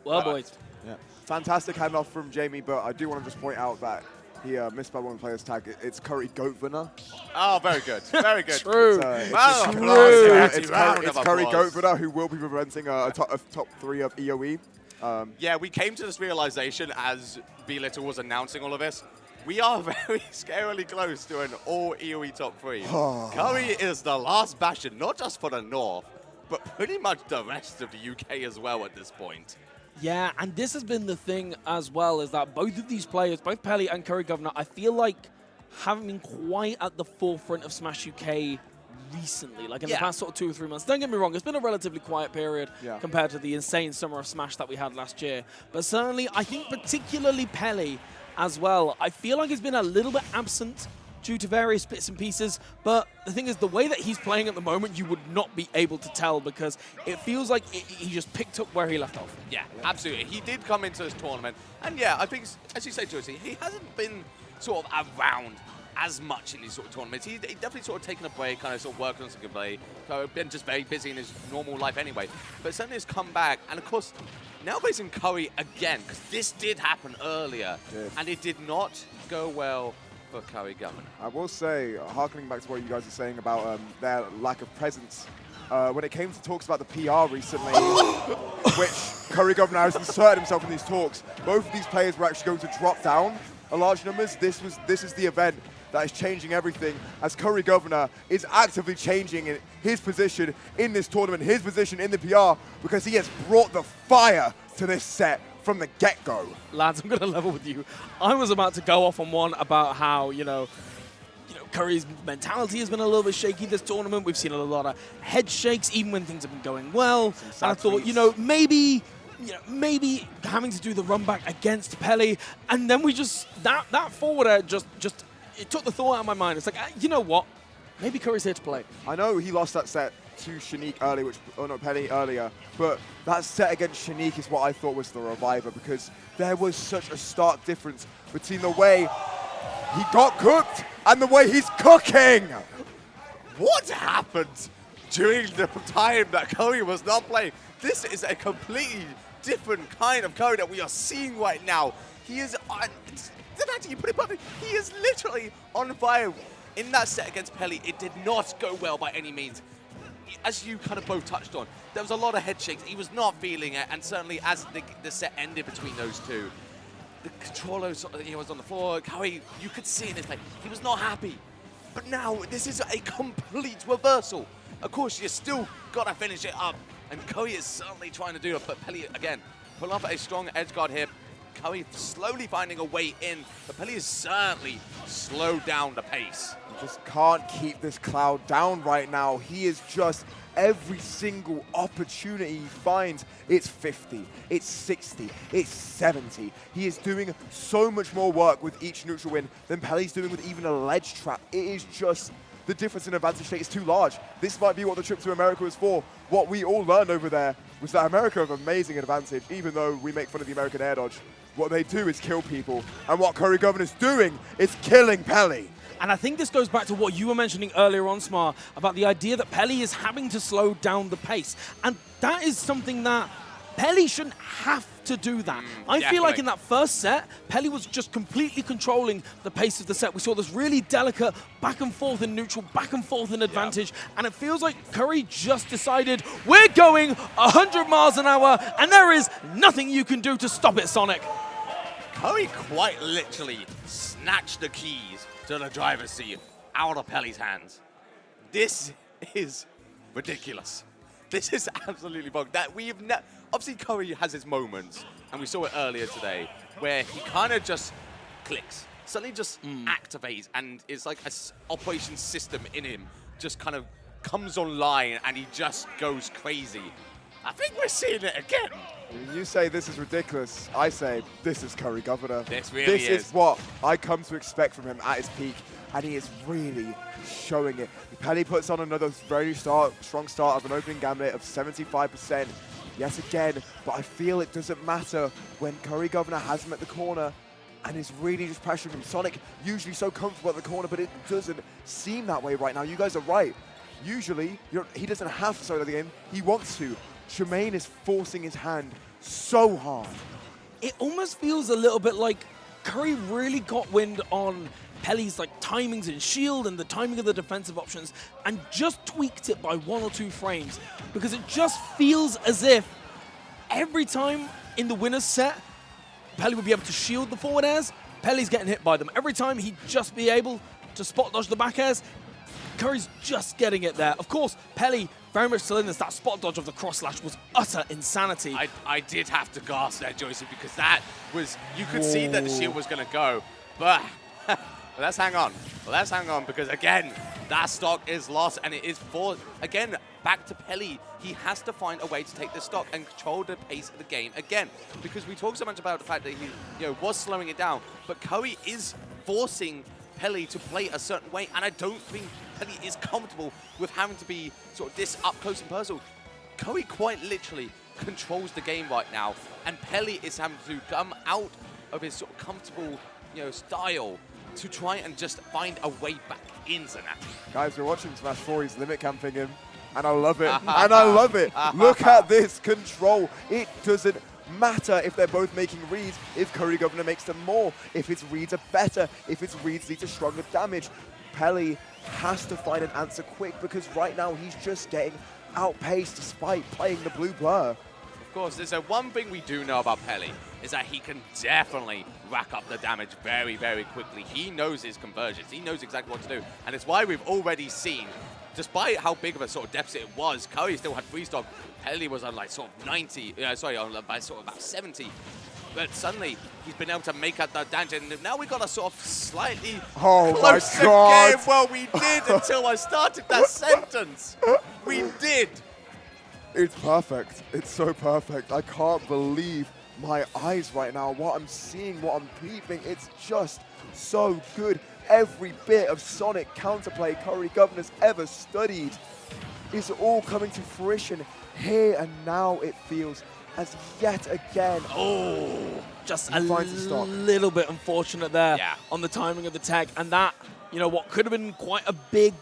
Well, boys. Yeah. Fantastic handoff from Jamie, but I do want to just point out that he missed by one player's tag. It's CurryGovernor. Oh, very good. Very good. True. Wow. It's CurryGovernor who will be preventing a top 3 of EOE. Yeah, we came to this realization as B-Little was announcing all of this. We are very scarily close to an all EOE top 3. Curry is the last bastion, not just for the North, but pretty much the rest of the UK as well at this point. Yeah, and this has been the thing as well, is that both of these players, both Peli and CurryGovernor, I feel like haven't been quite at the forefront of Smash UK recently, like in the past sort of 2 or 3 months. Don't get me wrong, it's been a relatively quiet period compared to the insane summer of Smash that we had last year. But certainly, I think particularly Peli as well, I feel like he's been a little bit absent due to various bits and pieces, but the thing is, the way that he's playing at the moment, you would not be able to tell, because it feels like he just picked up where he left off. Yeah, absolutely. He did come into this tournament, and yeah, I think, as you say, Josie, he hasn't been sort of around as much in these sort of tournaments. He definitely sort of taken a break, kind of sort of working on some gameplay, been just very busy in his normal life anyway, but suddenly has come back, and of course, now facing Curry again, because this did happen earlier, and it did not go well for CurryGovernor. I will say, harkening back to what you guys are saying about their lack of presence, when it came to talks about the PR recently, which CurryGovernor has inserted himself in these talks, both of these players were actually going to drop down a large numbers. This is the event that is changing everything, as CurryGovernor is actively changing his position in this tournament, his position in the PR, because he has brought the fire to this set from the get-go. Lads, I'm going to level with you. I was about to go off on one about how, Curry's mentality has been a little bit shaky this tournament. We've seen a lot of head shakes, even when things have been going well. And I thought, maybe having to do the run back against Peli, and then we just, that forward air just it took the thought out of my mind. It's like, you know what? Maybe Curry's here to play. I know he lost that set to Shanique earlier, Peli earlier, but that set against Shanique is what I thought was the reviver, because there was such a stark difference between the way he got cooked and the way he's cooking. What happened during the time that Curry was not playing? This is a completely different kind of Curry that we are seeing right now. He is on, you put it perfectly, he is literally on fire. In that set against Peli, it did not go well by any means. As you kind of both touched on, there was a lot of head shakes. He was not feeling it, and certainly as the set ended between those two, the controller was on the floor. Curry, you could see in his face, he was not happy. But now, this is a complete reversal. Of course, you still got to finish it up, and Curry is certainly trying to do it, but Peli, again, pull up a strong edge guard here. Curry slowly finding a way in, but Peli has certainly slowed down the pace. You just can't keep this cloud down right now. He is just, every single opportunity he finds, it's 50, it's 60, it's 70. He is doing so much more work with each neutral win than Peli's doing with even a ledge trap. It is just, the difference in advantage state is too large. This might be what the trip to America was for. What we all learned over there was that America have amazing advantage, even though we make fun of the American air dodge. What they do is kill people, and what CurryGovernor's doing is killing Peli. And I think this goes back to what you were mentioning earlier on, Smar, about the idea that Peli is having to slow down the pace. And that is something that Peli shouldn't have to do that. I feel like in that first set, Peli was just completely controlling the pace of the set. We saw this really delicate back and forth in neutral, back and forth in advantage, and it feels like Curry just decided, we're going 100 miles an hour, and there is nothing you can do to stop it, Sonic. Curry quite literally snatched the keys to the driver's seat out of Peli's hands. This is ridiculous. This is absolutely bonkers. That obviously Curry has his moments, and we saw it earlier today, where he kind of just clicks, suddenly just activates, and it's like an operation system in him just kind of comes online, and he just goes crazy. I think we're seeing it again. You say this is ridiculous. I say this is CurryGovernor. This really is. This is what I come to expect from him at his peak, and he is really showing it. Peli puts on another very strong start of an opening gambit of 75%. Yes, again, but I feel it doesn't matter when CurryGovernor has him at the corner and is really just pressuring him. Sonic usually so comfortable at the corner, but it doesn't seem that way right now. You guys are right. Usually, he doesn't have to slow down the game. He wants to. Tremaine is forcing his hand so hard. It almost feels a little bit like Curry really got wind on Peli's like timings and shield and the timing of the defensive options and just tweaked it by 1 or 2 frames, because it just feels as if every time in the winner's set, Peli would be able to shield the forward airs, Peli's getting hit by them. Every time he'd just be able to spot dodge the back airs, Curry's just getting it there. Of course, Peli very much still in this. That spot dodge of the cross slash was utter insanity. I did have to gasp there, Joycey, because that was, you could see that the shield was going to go, but let's hang on. Let's hang on, because again, that stock is lost, and it is for, again, back to Peli. He has to find a way to take the stock and control the pace of the game again, because we talk so much about the fact that he was slowing it down, but Curry is forcing Peli to play a certain way, and I don't think Peli is comfortable with having to be sort of this up close and personal. Curry quite literally controls the game right now, and Peli is having to come out of his sort of comfortable, style to try and just find a way back into that. Guys, we're watching Smash 4. He's limit camping him, and I love it. And I love it. Look at this control. It doesn't matter if they're both making reads, if CurryGovernor makes them more, if its reads are better, if its reads lead to stronger damage. Peli has to find an answer quick, because right now he's just getting outpaced despite playing the blue blur. Of course, there's one thing we do know about Peli, is that he can definitely rack up the damage very, very quickly. He knows his conversions. He knows exactly what to do. And it's why we've already seen, despite how big of a sort of deficit it was, Curry still had free stock. Peli was on like sort of 90, by sort of about 70. But suddenly, he's been able to make out the damage, and now we got a sort of slightly closer game. Well, we did until I started that sentence. We did. It's perfect. It's so perfect. I can't believe my eyes right now. What I'm seeing, what I'm peeping, it's just so good. Every bit of Sonic counterplay CurryGovernor's ever studied is all coming to fruition here and now. It feels as yet again. Just a little bit unfortunate there on the timing of the tag. And that, what could have been quite a big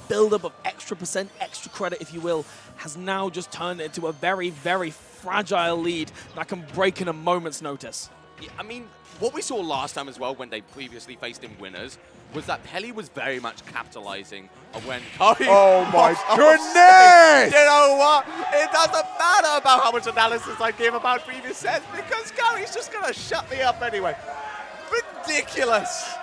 build-up of extra percent, extra credit, if you will, has now just turned into a very, very fragile lead that can break in a moment's notice. Yeah, I mean, what we saw last time as well when they previously faced in winners was that Peli was very much capitalizing on when Curry... Oh my goodness! You know what? It doesn't matter about how much analysis I give about previous sets, because Curry's just going to shut me up anyway. Ridiculous.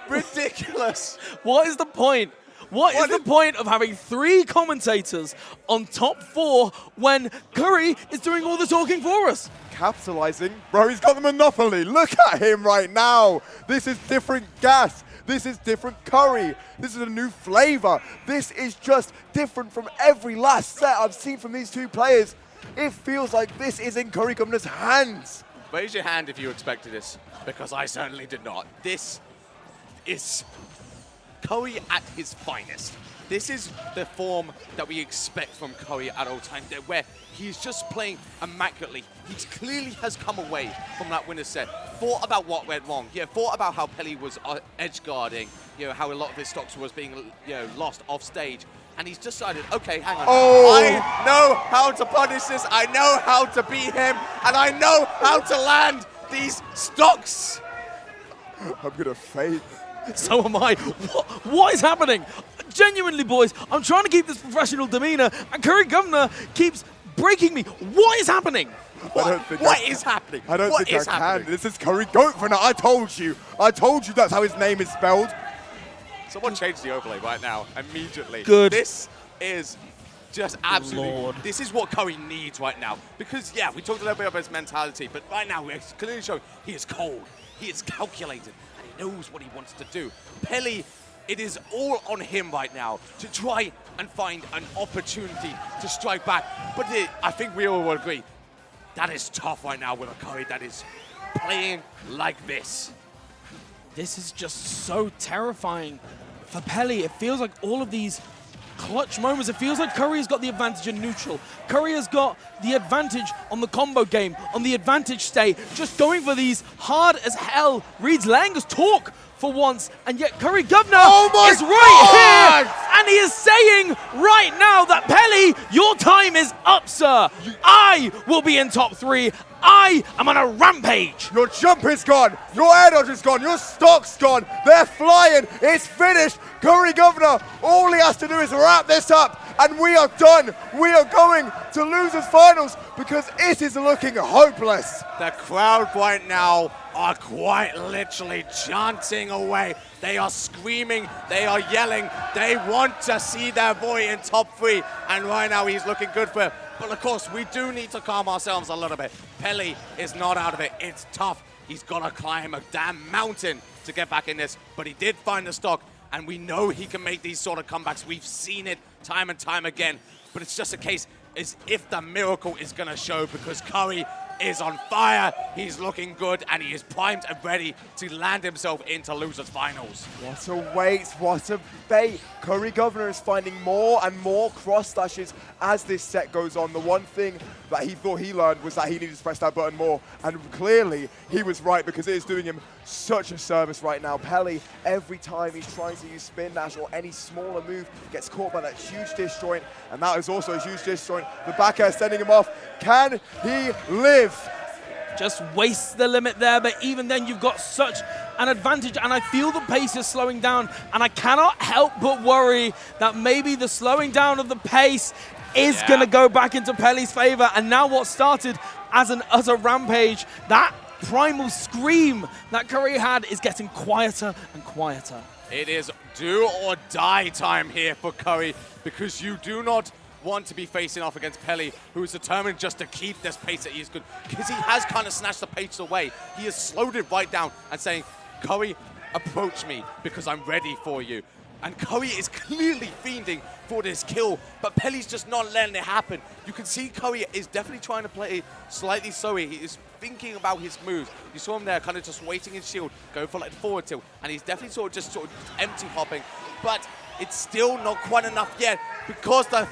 Ridiculous. What is the point? What is the point of having 3 commentators on top 4 when Curry is doing all the talking for us? Capitalizing? Bro, he's got the monopoly. Look at him right now. This is different gas. This is different Curry. This is a new flavor. This is just different from every last set I've seen from these 2 players. It feels like this is in CurryGovernor's hands. Raise your hand if you expected this, because I certainly did not. This is Curry at his finest. This is the form that we expect from Curry at all times, where he's just playing immaculately. He clearly has come away from that winner's set, thought about what went wrong, thought about how Peli was edge guarding, how a lot of his stocks was being lost off stage, and he's decided, okay, hang on, I know how to punish this, I know how to beat him, and I know how to land these stocks. I'm gonna fade. So am I. What is happening? Genuinely, boys, I'm trying to keep this professional demeanor, and CurryGovernor keeps breaking me. What is happening? What is happening? I don't think I can. This is CurryGovernor. I told you. I told you that's how his name is spelled. Someone change the overlay right now, immediately. Good. This is just absolutely... Lord. This is what Curry needs right now. Because, we talked a little bit about his mentality, but right now we're clearly showing he is cold. He is calculated. Knows what he wants to do. Peli, it is all on him right now to try and find an opportunity to strike back. But I think we all will agree, that is tough right now with a Curry that is playing like this. This is just so terrifying for Peli. It feels like all of these clutch moments, it feels like Curry has got the advantage in neutral. Curry has got the advantage on the combo game, on the advantage stay, just going for these hard as hell reads, letting us talk for once, and yet CurryGovernor is right here, and he is saying right now that Peli, your time is up, sir. I will be in top 3. I am on a rampage. Your jump is gone. Your air dodge is gone. Your stock's gone. They're flying. It's finished. CurryGovernor, all he has to do is wrap this up, and we are done. We are going to losers finals because it is looking hopeless. The crowd right now are quite literally chanting away. They are screaming, they are yelling, they want to see their boy in top 3, and right now he's looking good for it. But of course, we do need to calm ourselves a little bit. Peli is not out of it. It's tough. He's got to climb a damn mountain to get back in this, but he did find the stock, and we know he can make these sort of comebacks. We've seen it time and time again, but it's just a case as if the miracle is going to show, because Curry is on fire, he's looking good, and he is primed and ready to land himself into losers finals. What a wait, what a bait. CurryGovernor is finding more and more cross slashes as this set goes on. The one thing that he thought he learned was that he needed to press that button more, and clearly he was right, because it is doing him such a service right now. Peli, every time he's trying to use spin dash or any smaller move, gets caught by that huge disjoint, and that is also a huge disjoint. The back air sending him off. Can he live? Just wastes the limit there, but even then you've got such an advantage, and I feel the pace is slowing down, and I cannot help but worry that maybe the slowing down of the pace is going to go back into Peli's favor, and now what started as an utter rampage, that primal scream that Curry had is getting quieter and quieter. It is do or die time here for Curry, because you do not want to be facing off against Peli, who is determined just to keep this pace that he is good, because he has kind of snatched the pace away. He has slowed it right down and saying, Curry, approach me because I'm ready for you. And Curry is clearly fiending for this kill, but Peli's just not letting it happen. You can see Curry is definitely trying to play slightly slower. He is thinking about his moves. You saw him there kind of just waiting his shield, go for like forward tilt, and he's definitely sort of empty hopping. But it's still not quite enough yet, because the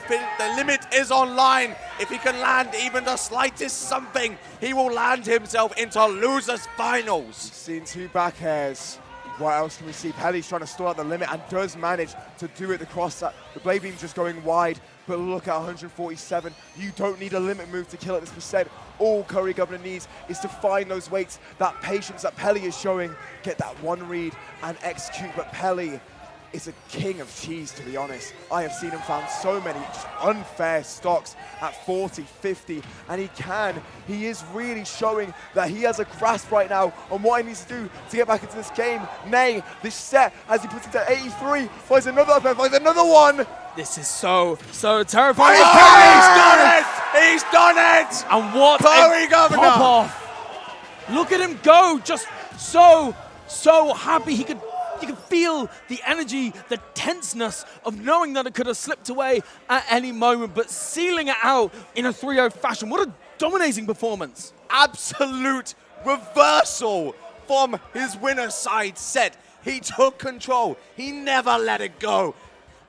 limit is online. If he can land even the slightest something, he will land himself into losers finals. We've seen two back airs. What else can we see? Peli's trying to stall out the limit and does manage to do it. The blade beam just going wide, but look at 147. You don't need a limit move to kill at this percent. All CurryGovernor needs is to find those weights, that patience that Peli is showing, get that one read and execute. But Peli is a king of cheese, to be honest. I have seen him found so many unfair stocks at 40, 50, and he is really showing that he has a grasp right now on what he needs to do to get back into this game. Nay, this set, as he puts it to 83, finds another up, finds another one. This is so terrifying. He's done it! He's done it! And what CurryGovernor! Pop off. Look at him go, just so happy. You can feel the energy, the tenseness of knowing that it could have slipped away at any moment, but sealing it out in a 3-0 fashion. What a dominating performance. Absolute reversal from his winner's side set. He took control. He never let it go.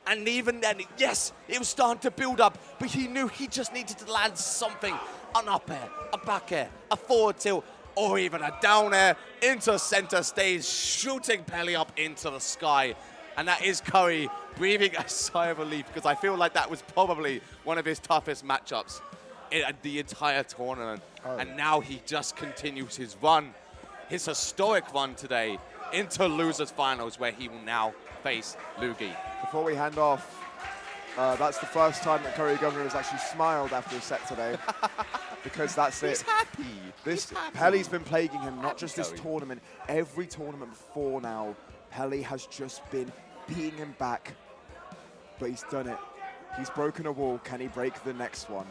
And even then, yes, it was starting to build up, but he knew he just needed to land something. An up air, a back air, a forward tilt, or even a down air into center stage, shooting Peli up into the sky. And that is Curry breathing a sigh of relief, because I feel like that was probably one of his toughest matchups in the entire tournament. Oh. And now he just continues his run, his historic run today, into losers finals, where he will now face Lugi. Before we hand off, that's the first time that CurryGovernor has actually smiled after a set today. Because that's it. He's happy. Peli's been plaguing him, not just this tournament. Every tournament before now, Peli has just been beating him back. But he's done it. He's broken a wall. Can he break the next one?